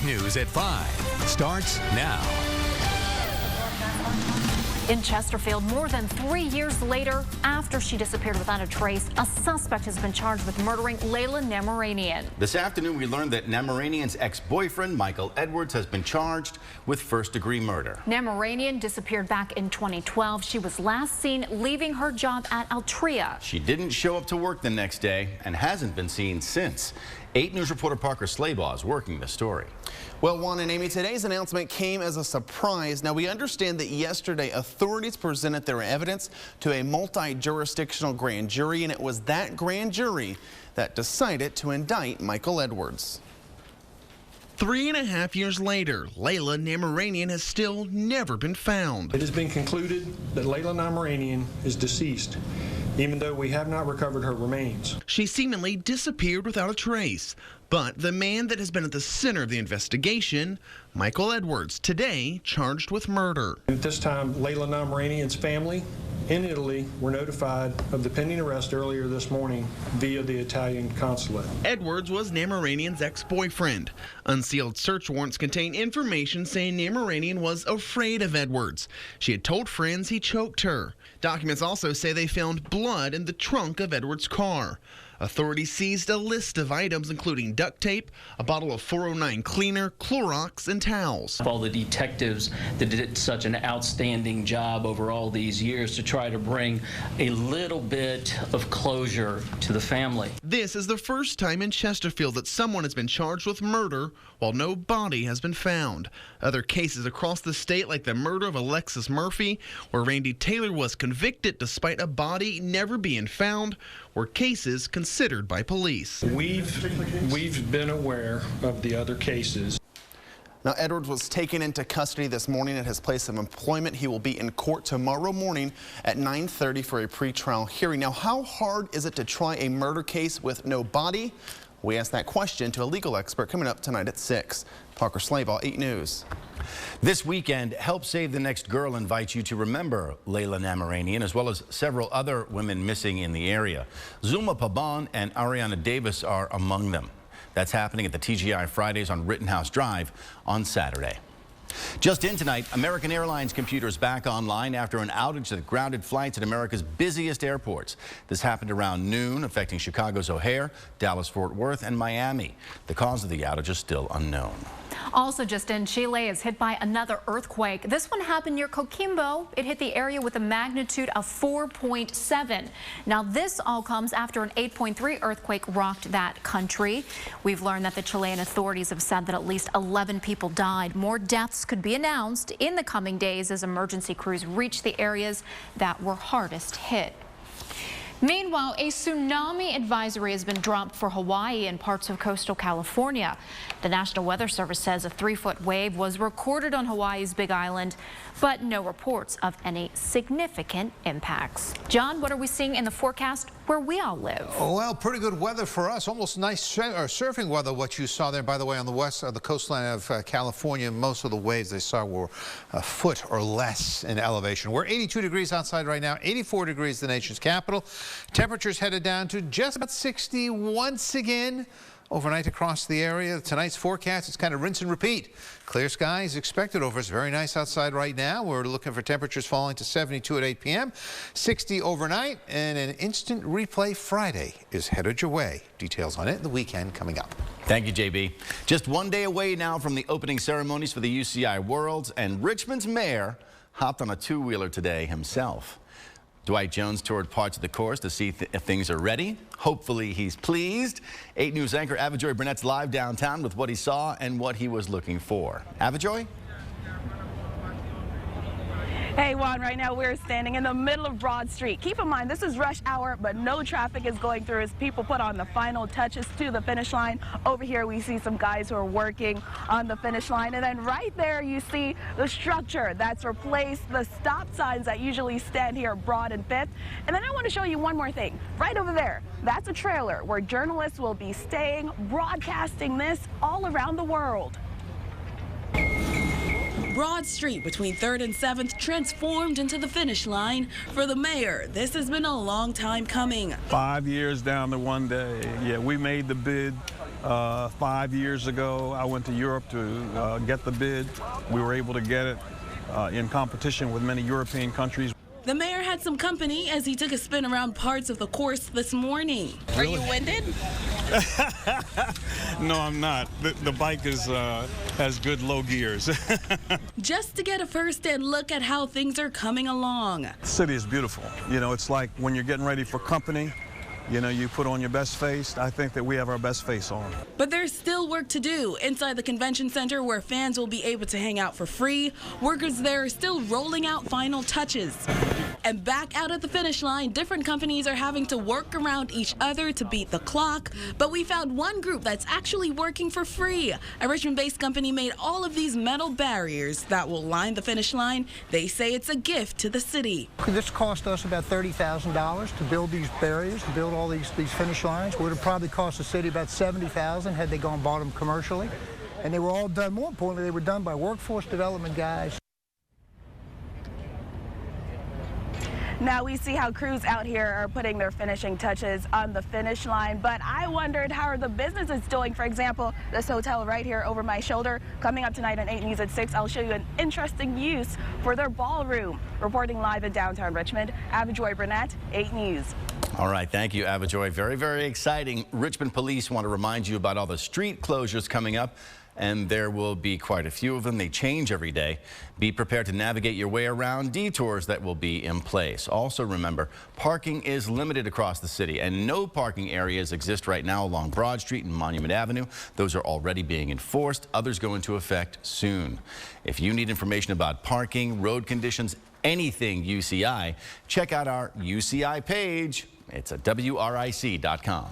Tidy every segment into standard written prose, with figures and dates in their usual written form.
News at 5 starts now. In Chesterfield, more than 3 years later, after she disappeared without a trace, a suspect has been charged with murdering Layla Namaranian. This afternoon, we learned that Namaranian's ex-boyfriend, Michael Edwards, has been charged with first-degree murder. Namaranian disappeared back in 2012. She was last seen leaving her job at Altria. She didn't show up to work the next day and hasn't been seen since. 8 News reporter Parker Slaybaugh is working the story. Well, Juan and Amy, today's announcement came as a surprise. Now, we understand that yesterday authorities presented their evidence to a multi-jurisdictional grand jury, and it was that grand jury that decided to indict Michael Edwards. 3.5 years later, Layla Namaranian has still never been found. It has been concluded that Layla Namaranian is deceased, even though we have not recovered her remains. She seemingly disappeared without a trace. But the man that has been at the center of the investigation, Michael Edwards, today charged with murder. At this time, Layla Namaranian's family in Italy were notified of the pending arrest earlier this morning via the Italian consulate. Edwards was Namaranian's ex-boyfriend. Unsealed search warrants contain information saying Namaranian was afraid of Edwards. She had told friends he choked her. Documents also say they found blood in the trunk of Edwards' car. Authorities seized a list of items including duct tape, a bottle of 409 cleaner, Clorox, and towels. All the detectives that did such an outstanding job over all these years to try to bring a little bit of closure to the family. This is the first time in Chesterfield that someone has been charged with murder while no body has been found. Other cases across the state, like the murder of Alexis Murphy, where Randy Taylor was convicted despite a body never being found, were cases considered by police. We've been aware of the other cases. Now, Edwards was taken into custody this morning at his place of employment. He will be in court tomorrow morning at 9:30 for a pretrial hearing. Now, how hard is it to try a murder case with no body? We asked that question to a legal expert coming up tonight at 6. Parker Slaybaugh, 8 News. This weekend, Help Save the Next Girl invites you to remember Layla Namaranian, as well as several other women missing in the area. Zulma Paban and Ariana Davis are among them. That's happening at the TGI Fridays on Rittenhouse Drive on Saturday. Just in tonight, American Airlines computers back online after an outage that grounded flights at America's busiest airports. This happened around noon, affecting Chicago's O'Hare, Dallas-Fort Worth, and Miami. The cause of the outage is still unknown. Also just in, Chile is hit by another earthquake. This one happened near Coquimbo. It hit the area with a magnitude of 4.7. Now this all comes after an 8.3 earthquake rocked that country. We've learned that the Chilean authorities have said that at least 11 people died. More deaths could be announced in the coming days as emergency crews reach the areas that were hardest hit. Meanwhile, a tsunami advisory has been dropped for Hawaii and parts of coastal California. The National Weather Service says a 3-foot wave was recorded on Hawaii's Big Island, but no reports of any significant impacts. John, what are we seeing in the forecast where we all live? Oh, well, pretty good weather for us. Almost nice surfing weather, what you saw there, by the way, on the west of the coastline of California. Most of the waves they saw were a foot or less in elevation. We're 82 degrees outside right now, 84 degrees the nation's capital. Temperatures headed down to just about 60 once again overnight across the area. Tonight's forecast is kind of rinse and repeat. Clear skies expected over us. Very nice outside right now. We're looking for temperatures falling to 72 at 8 p.m., 60 overnight, and an instant replay Friday is headed your way. Details on it the weekend coming up. Thank you, JB. Just one day away now from the opening ceremonies for the UCI Worlds, and Richmond's mayor hopped on a two-wheeler today himself. Dwight Jones toured parts of the course to see if things are ready. Hopefully he's pleased. 8 News anchor Avajoy Burnett's live downtown with what he saw and what he was looking for. Avajoy? Hey Juan, right now we're standing in the middle of Broad Street. Keep in mind this is rush hour, but no traffic is going through as people put on the final touches to the finish line. Over here we see some guys who are working on the finish line, and then right there you see the structure that's replaced the stop signs that usually stand here at Broad and 5th. And then I want to show you one more thing. Right over there, that's a trailer where journalists will be staying, broadcasting this all around the world. Broad Street between 3rd and 7th transformed into the finish line for the mayor. This has been a long time coming. 5 years down to one day. Yeah, we made the bid 5 years ago, I went to Europe to get the bid. We were able to get it in competition with many European countries. The mayor had some company as he took a spin around parts of the course this morning. Are you winded? No, I'm not. The bike has good low gears. Just to get a first-hand look at how things are coming along. The city is beautiful. You know, it's like when you're getting ready for company, you know, you put on your best face. I think that we have our best face on. But there's still work to do inside the convention center where fans will be able to hang out for free. Workers there are still rolling out final touches. And back out at the finish line, different companies are having to work around each other to beat the clock. But we found one group that's actually working for free. A Richmond-based company made all of these metal barriers that will line the finish line. They say it's a gift to the city. This cost us about $30,000 to build these barriers, to build all these finish lines. Would have probably cost the city about $70,000 had they gone and bought them commercially. And they were all done, more importantly, they were done by workforce development guys. Now we see how crews out here are putting their finishing touches on the finish line, but I wondered how are the businesses doing. For example, this hotel right here over my shoulder. Coming up tonight on 8 News at 6, I'll show you an interesting use for their ballroom. Reporting live in downtown Richmond, Avajoy Burnett, 8 News. All right, thank you, Avajoy. Very, very exciting. Richmond police want to remind you about all the street closures coming up, and there will be quite a few of them. They change every day. Be prepared to navigate your way around detours that will be in place. Also remember, parking is limited across the city, and no parking areas exist right now along Broad Street and Monument Avenue. Those are already being enforced. Others go into effect soon. If you need information about parking, road conditions, anything UCI, check out our UCI page. It's at WRIC.com.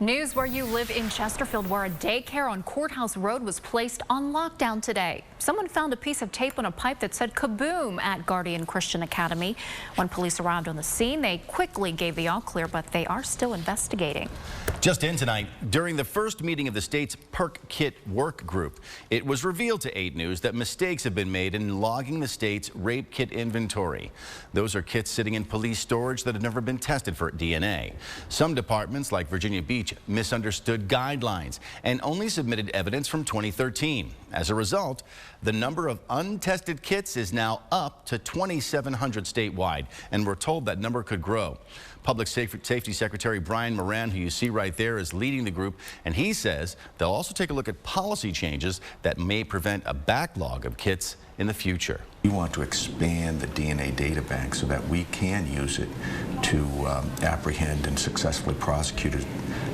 News where you live in Chesterfield, where a daycare on Courthouse Road was placed on lockdown today. Someone found a piece of tape on a pipe that said kaboom at Guardian Christian Academy. When police arrived on the scene, they quickly gave the all clear, but they are still investigating. Just in tonight, during the first meeting of the state's PERC Kit Work Group, it was revealed to 8 News that mistakes have been made in logging the state's rape kit inventory. Those are kits sitting in police storage that have never been tested for DNA. Some departments, like Virginia Beach, misunderstood guidelines and only submitted evidence from 2013. As a result, the number of untested kits is now up to 2,700 statewide, and we're told that number could grow. Public Safety Secretary Brian Moran, who you see right there, is leading the group, and he says they'll also take a look at policy changes that may prevent a backlog of kits in the future. We want to expand the DNA data bank so that we can use it to apprehend and successfully prosecute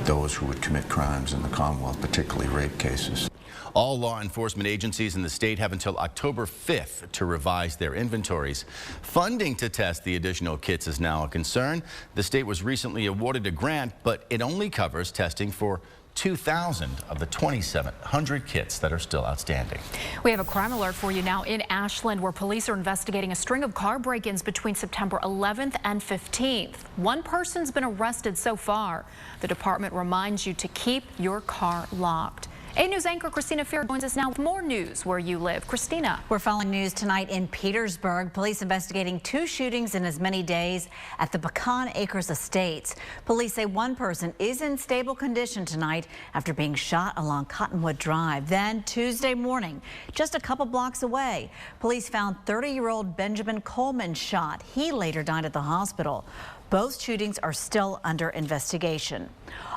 those who would commit crimes in the Commonwealth, particularly rape cases. All law enforcement agencies in the state have until October 5th to revise their inventories. Funding to test the additional kits is now a concern. The state was recently awarded a grant, but it only covers testing for 2,000 of the 2,700 kits that are still outstanding. We have a crime alert for you now in Ashland, where police are investigating a string of car break-ins between September 11th and 15th. One person's been arrested so far. The department reminds you to keep your car locked. 8 News anchor Christina Fear joins us now with more news where you live. Christina. We're following news tonight in Petersburg. Police investigating 2 shootings in as many days at the Pecan Acres Estates. Police say one person is in stable condition tonight after being shot along Cottonwood Drive. Then Tuesday morning, just a couple blocks away, police found 30-year-old Benjamin Coleman shot. He later died at the hospital. Both shootings are still under investigation.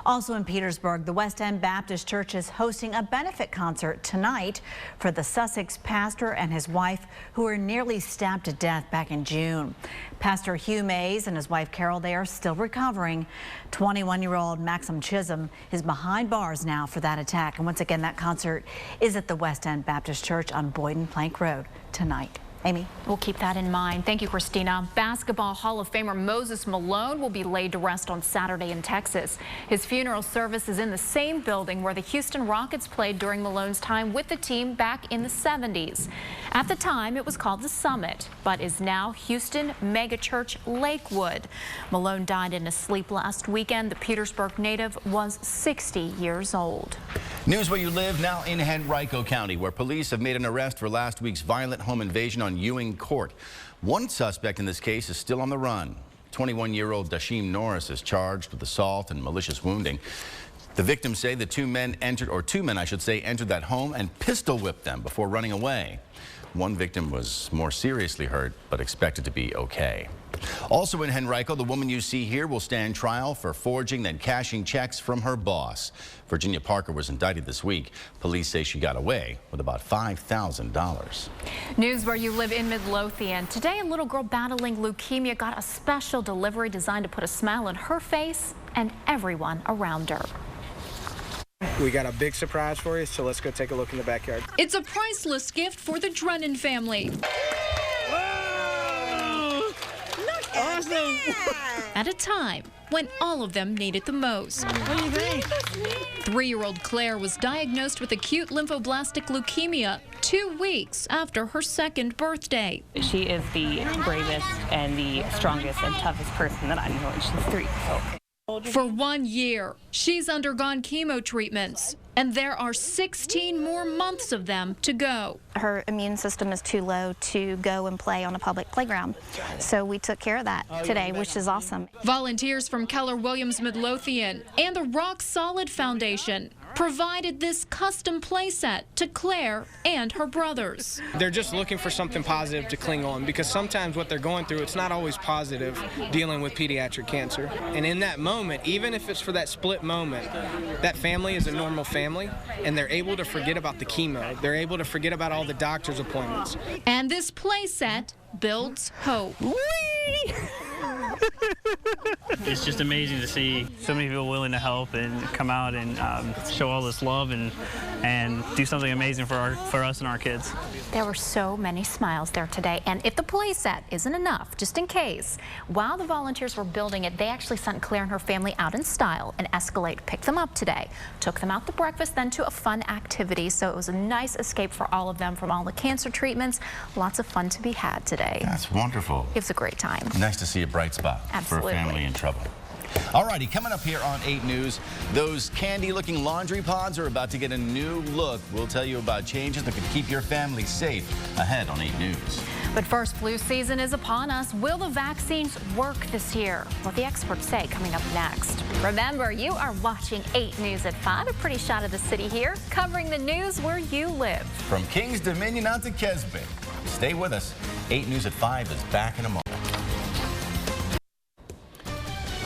Also in Petersburg, the West End Baptist Church is hosting a benefit concert tonight for the Sussex pastor and his wife who were nearly stabbed to death back in June. Pastor Hugh Mays and his wife Carol, they are still recovering. 21-year-old Maxim Chisholm is behind bars now for that attack. And once again, that concert is at the West End Baptist Church on Boyden Plank Road tonight. Amy. We'll keep that in mind. Thank you, Christina. Basketball Hall of Famer Moses Malone will be laid to rest on Saturday in Texas. His funeral service is in the same building where the Houston Rockets played during Malone's time with the team back in the 70s. At the time, it was called the Summit, but is now Houston Megachurch Lakewood. Malone died in his sleep last weekend. The Petersburg native was 60 years old. News where you live now in Henrico County, where police have made an arrest for last week's violent home invasion on Ewing Court. One suspect in this case is still on the run. 21-year-old Dashim Norris is charged with assault and malicious wounding. The victims say the two men, I should say, entered that home and pistol whipped them before running away. One victim was more seriously hurt, but expected to be okay. Also in Henrico, the woman you see here will stand trial for forging then cashing checks from her boss. Virginia Parker was indicted this week. Police say she got away with about $5,000. News where you live in Midlothian. Today, a little girl battling leukemia got a special delivery designed to put a smile on her face and everyone around her. We got a big surprise for you, so let's go take a look in the backyard. It's a priceless gift for the Drennan family. Whoa! Look awesome! At a time when all of them need it the most. What do you think? 3-year-old Claire was diagnosed with acute lymphoblastic leukemia 2 weeks after her 2nd birthday. She is the bravest and the strongest and toughest person that I know, and she's 3. So. For 1 year, she's undergone chemo treatments, and there are 16 more months of them to go. Her immune system is too low to go and play on a public playground, so we took care of that today, which is awesome. Volunteers from Keller Williams Midlothian and the Rock Solid Foundation provided this custom playset to Claire and her brothers. They're just looking for something positive to cling on, because sometimes what they're going through, it's not always positive dealing with pediatric cancer. And in that moment, even if it's for that split moment, that family is a normal family, and they're able to forget about the chemo. They're able to forget about all the doctor's appointments. And this playset builds hope. It's just amazing to see so many people willing to help and come out and show all this love and do something amazing for us and our kids. There were so many smiles there today, and if the playset isn't enough, just in case, while the volunteers were building it, they actually sent Claire and her family out in style. An Escalade picked them up today, took them out to breakfast, then to a fun activity. So it was a nice escape for all of them from all the cancer treatments. Lots of fun to be had today. That's wonderful. It was a great time. Nice to see a bright spot for a family in trouble. All righty, coming up here on 8 News, those candy-looking laundry pods are about to get a new look. We'll tell you about changes that could keep your family safe ahead on 8 News. But first, flu season is upon us. Will the vaccines work this year? What the experts say coming up next. Remember, you are watching 8 News at 5, a pretty shot of the city here, covering the news where you live. From Kings Dominion out to Keswick. Stay with us. 8 News at 5 is back in a moment.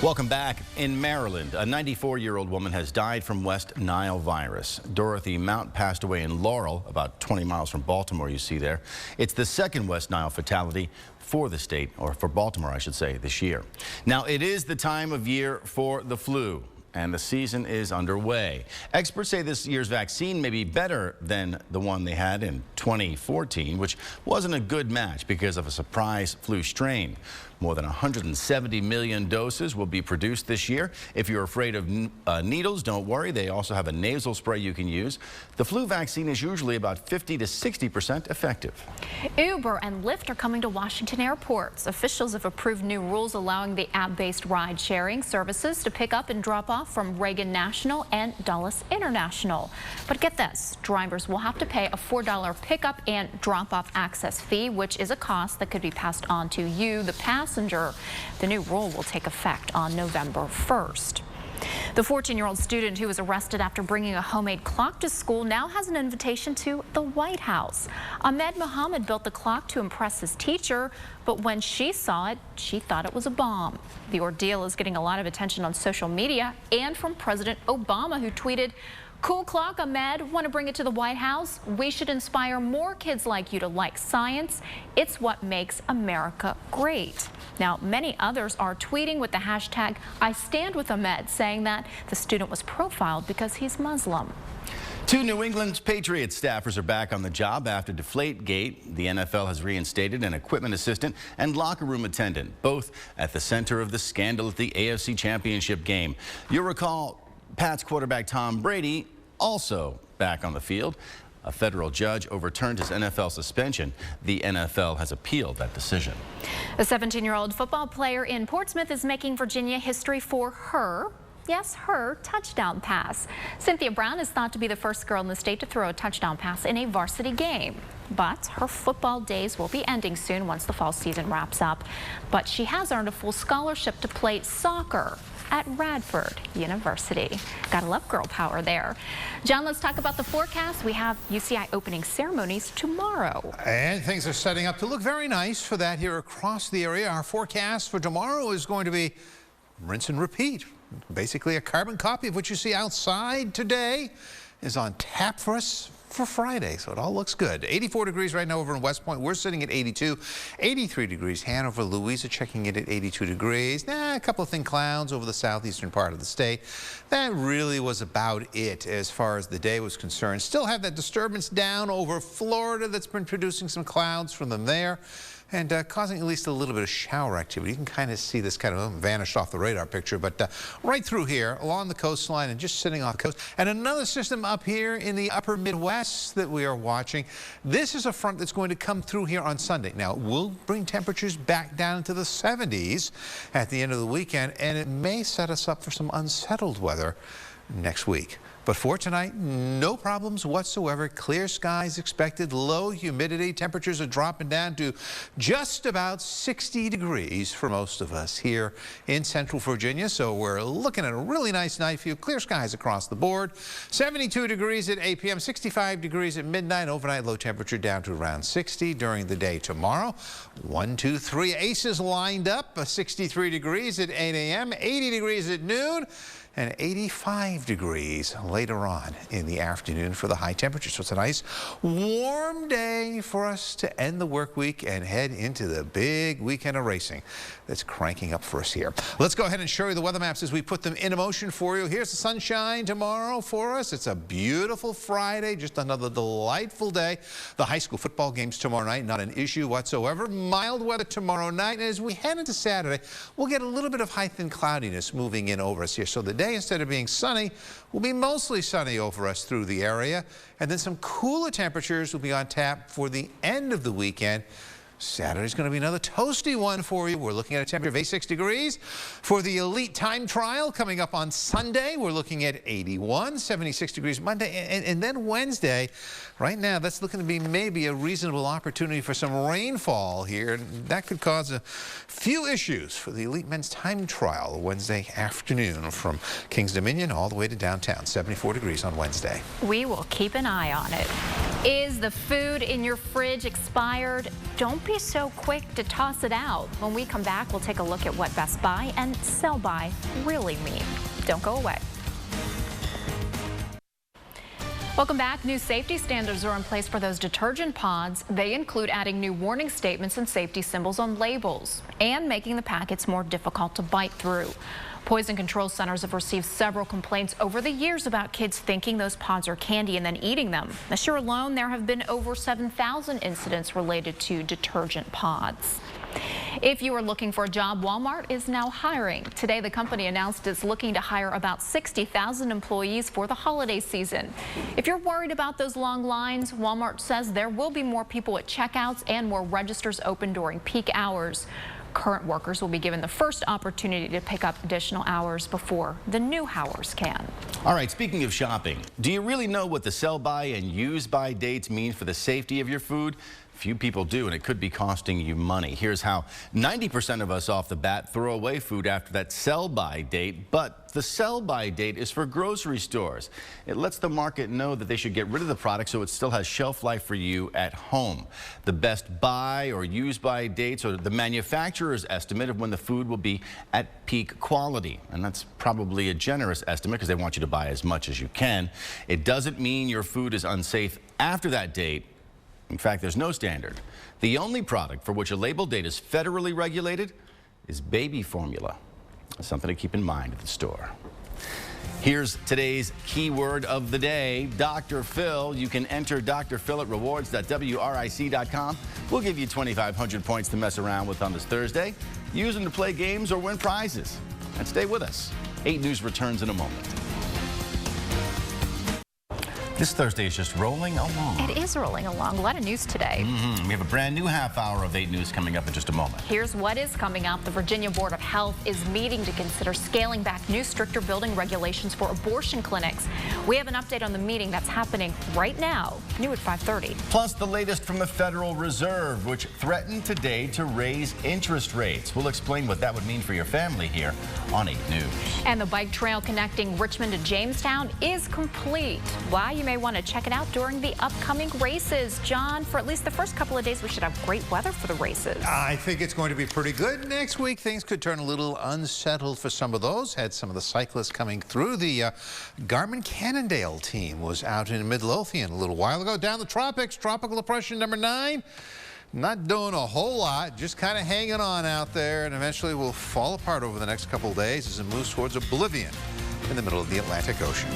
Welcome back. In Maryland, a 94-year-old woman has died from West Nile virus. Dorothy Mount passed away in Laurel, about 20 miles from Baltimore, you see there. It's the 2nd West Nile fatality for the state, or for Baltimore, I should say, this year. Now, it is the time of year for the flu, and the season is underway. Experts say this year's vaccine may be better than the one they had in 2014, which wasn't a good match because of a surprise flu strain. More than 170 million doses will be produced this year. If you're afraid of needles, don't worry. They also have a nasal spray you can use. The flu vaccine is usually about 50 to 60% effective. Uber and Lyft are coming to Washington airports. Officials have approved new rules allowing the app-based ride-sharing services to pick up and drop off from Reagan National and Dulles International. But get this, drivers will have to pay a $4 pickup and drop-off access fee, which is a cost that could be passed on to you, the passenger. The new rule will take effect on November 1st. The 14-year-old student who was arrested after bringing a homemade clock to school now has an invitation to the White House. Ahmed Muhammad built the clock to impress his teacher, but when she saw it, she thought it was a bomb. The ordeal is getting a lot of attention on social media and from President Obama, who tweeted, "Cool clock, Ahmed. Want to bring it to the White House? We should inspire more kids like you to like science. It's what makes America great." Now, many others are tweeting with the hashtag #IStandWithAhmed, saying that the student was profiled because he's Muslim. 2 New England Patriots staffers are back on the job after Deflategate. The NFL has reinstated an equipment assistant and locker room attendant, both at the center of the scandal at the AFC Championship game. You'll recall Pats quarterback Tom Brady also back on the field. A federal judge overturned his NFL suspension. The NFL has appealed that decision. A 17-year-old football player in Portsmouth is making Virginia history for her, yes, her touchdown pass. Cynthia Brown is thought to be the first girl in the state to throw a touchdown pass in a varsity game. But her football days will be ending soon once the fall season wraps up. But she has earned a full scholarship to play soccer. at Radford University. Gotta love girl power there. John, let's talk about the forecast. We have UCI opening ceremonies tomorrow. And things are setting up to look very nice for that here across the area. Our forecast for tomorrow is going to be rinse and repeat. Basically a carbon copy of what you see outside today is on tap for us for Friday, so it all looks good. 84 degrees right now over in West Point. We're sitting at 82. 83 degrees Hanover, Louisa checking in at 82 degrees. A couple of thin clouds over the southeastern part of the state. That really was about it as far as the day was concerned. Still have that disturbance down over Florida that's been producing some clouds from them there and causing at least a little bit of shower activity. You can kind of see this kind of vanished off the radar picture, but right through here along the coastline and just sitting off the coast. And another system up here in the upper Midwest that we are watching. This is a front that's going to come through here on Sunday. Now, we'll bring temperatures back down to the 70s at the end of the weekend, and it may set us up for some unsettled weather next week. But for tonight, no problems whatsoever. Clear skies expected, low humidity. Temperatures are dropping down to just about 60 degrees for most of us here in Central Virginia. So we're looking at a really nice night view. Clear skies across the board. 72 degrees at 8 p.m., 65 degrees at midnight. Overnight low temperature down to around 60 during the day tomorrow. 1, 2, 3 aces lined up. 63 degrees at 8 a.m., 80 degrees at noon, and 85 degrees later on in the afternoon for the high temperature. So it's a nice warm day for us to end the work week and head into the big weekend of racing that's cranking up for us here. Let's go ahead and show you the weather maps as we put them in motion for you. Here's the sunshine tomorrow for us. It's a beautiful Friday, just another delightful day. The high school football games tomorrow night, not an issue whatsoever. Mild weather tomorrow night. And as we head into Saturday, we'll get a little bit of high thin cloudiness moving in over us here. So the day, instead of being sunny, will be mostly sunny over us through the area. And then some cooler temperatures will be on tap for the end of the weekend. Saturday's going to be another toasty one for you. We're looking at a temperature of 86 degrees. For the elite time trial coming up on Sunday, we're looking at 81, 76 degrees Monday, and then Wednesday. Right now, that's looking to be maybe a reasonable opportunity for some rainfall here. That could cause a few issues for the elite men's time trial Wednesday afternoon from Kings Dominion all the way to downtown. 74 degrees on Wednesday. We will keep an eye on it. Is the food in your fridge expired? Don't be so quick to toss it out. When we come back, we'll take a look at what Best Buy and Sell By really mean. Don't go away. Welcome back. New safety standards are in place for those detergent pods. They include adding new warning statements and safety symbols on labels and making the packets more difficult to bite through. Poison control centers have received several complaints over the years about kids thinking those pods are candy and then eating them. This year alone, there have been over 7,000 incidents related to detergent pods. If you are looking for a job, Walmart is now hiring. Today, the company announced it's looking to hire about 60,000 employees for the holiday season. If you're worried about those long lines, Walmart says there will be more people at checkouts and more registers open during peak hours. Current workers will be given the first opportunity to pick up additional hours before the new hires can. All right, speaking of shopping, do you really know what the sell by and use by dates mean for the safety of your food? Few people do, and it could be costing you money. Here's how. 90% of us off the bat throw away food after that sell-by date, but the sell-by date is for grocery stores. It lets the market know that they should get rid of the product so it still has shelf life for you at home. The best buy or use by dates are the manufacturer's estimate of when the food will be at peak quality, and that's probably a generous estimate because they want you to buy as much as you can. It doesn't mean your food is unsafe after that date. In fact, there's no standard. The only product for which a label date is federally regulated is baby formula. That's something to keep in mind at the store. Here's today's keyword of the day, Dr. Phil. You can enter Dr. Phil at rewards.wric.com. We'll give you 2,500 points to mess around with on this Thursday. Use them to play games or win prizes. And stay with us. 8 News returns in a moment. This Thursday is just rolling along. It is rolling along. A lot of news today. We have a brand new half hour of 8 News coming up in just a moment. Here's what is coming up. The Virginia Board of Health is meeting to consider scaling back new stricter building regulations for abortion clinics. We have an update on the meeting that's happening right now. New at 5:30. Plus the latest from the Federal Reserve, which threatened today to raise interest rates. We'll explain what that would mean for your family here on 8 News. And the bike trail connecting Richmond to Jamestown is complete. Why? You may want to check it out during the upcoming races. John, for at least the first couple of days, we should have great weather for the races. I think it's going to be pretty good. Next week, things could turn a little unsettled for some of those. Had some of the cyclists coming through. The Garmin Cannondale team was out in Midlothian a little while ago. Down the tropics, tropical depression number 9. Not doing a whole lot, just kind of hanging on out there, and eventually will fall apart over the next couple of days as it moves towards oblivion in the middle of the Atlantic Ocean.